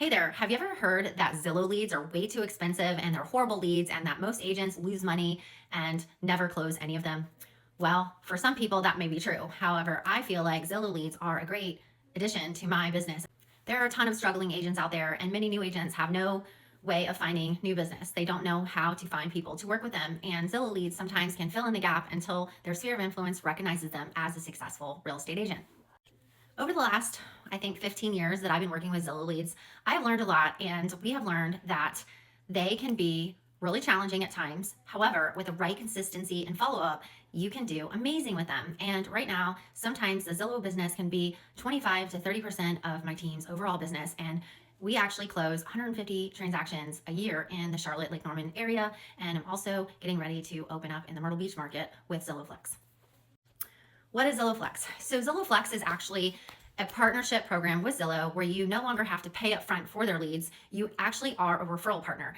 Hey there, have you ever heard that Zillow leads are way too expensive and they're horrible leads and that most agents lose money and never close any of them? Well, for some people, that may be true. However, I feel like Zillow leads are a great addition to my business. There are a ton of struggling agents out there, and many new agents have no way of finding new business. They don't know how to find people to work with them, and Zillow leads sometimes can fill in the gap until their sphere of influence recognizes them as a successful real estate agent. Over the last, I think, 15 years that I've been working with Zillow leads, I have learned a lot, and we have learned that they can be really challenging at times. However, with the right consistency and follow up, you can do amazing with them. And right now, sometimes the Zillow business can be 25 to 30% of my team's overall business. And we actually close 150 transactions a year in the Charlotte Lake Norman area. And I'm also getting ready to open up in the Myrtle Beach market with Zillow Flex. What is Zillow Flex? So Zillow Flex is actually a partnership program with Zillow where you no longer have to pay up front for their leads. You actually are a referral partner.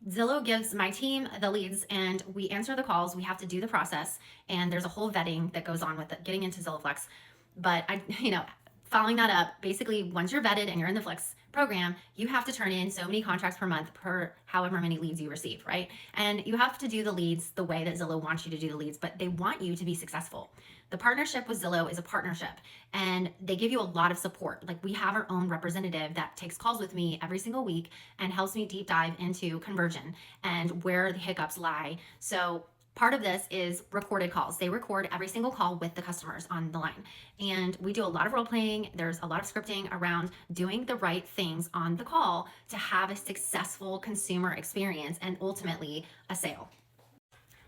Zillow gives my team the leads and we answer the calls. We have to do the process, and there's a whole vetting that goes on with it, getting into Zillow Flex. But following that up, basically once you're vetted and you're in the Flex program, you have to turn in so many contracts per month per however many leads you receive, right? And you have to do the leads the way that Zillow wants you to do the leads, but they want you to be successful. The partnership with Zillow is a partnership, and they give you a lot of support. Like, we have our own representative that takes calls with me every single week and helps me deep dive into conversion and where the hiccups lie. So part of this is recorded calls. They record every single call with the customers on the line. And we do a lot of role playing. There's a lot of scripting around doing the right things on the call to have a successful consumer experience and ultimately a sale.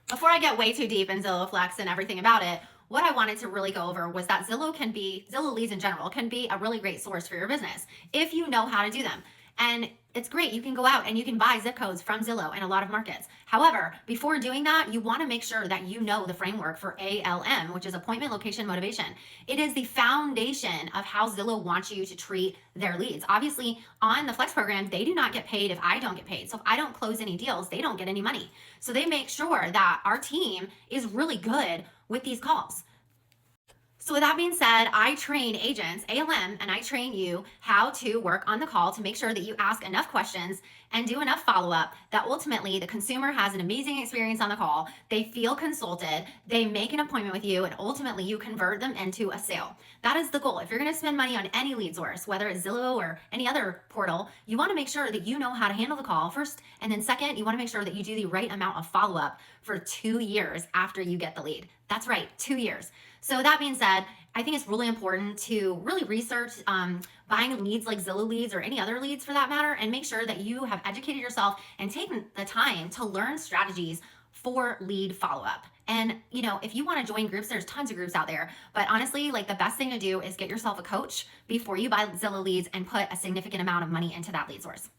Before I get way too deep in Zillow Flex and everything about it, what I wanted to really go over was that Zillow leads in general can be a really great source for your business if you know how to do them. And it's great. You can go out and you can buy zip codes from Zillow in a lot of markets. However, before doing that, you want to make sure that you know the framework for ALM, which is appointment, location, motivation. It is the foundation of how Zillow wants you to treat their leads. Obviously, on the Flex program, they do not get paid if I don't get paid. So if I don't close any deals, they don't get any money. So they make sure that our team is really good with these calls. So with that being said, I train agents, ALM, and I train you how to work on the call to make sure that you ask enough questions and do enough follow-up that ultimately the consumer has an amazing experience on the call. They feel consulted, they make an appointment with you, and ultimately you convert them into a sale. That is the goal. If you're going to spend money on any lead source, whether it's Zillow or any other portal, you want to make sure that you know how to handle the call first. And then second, you want to make sure that you do the right amount of follow-up for 2 years after you get the lead. That's right, 2 years. So that being said, I think it's really important to really research buying leads like Zillow leads or any other leads for that matter, and make sure that you have educated yourself and taken the time to learn strategies for lead follow-up. And if you want to join groups, there's tons of groups out there. But honestly, like, the best thing to do is get yourself a coach before you buy Zillow leads and put a significant amount of money into that lead source.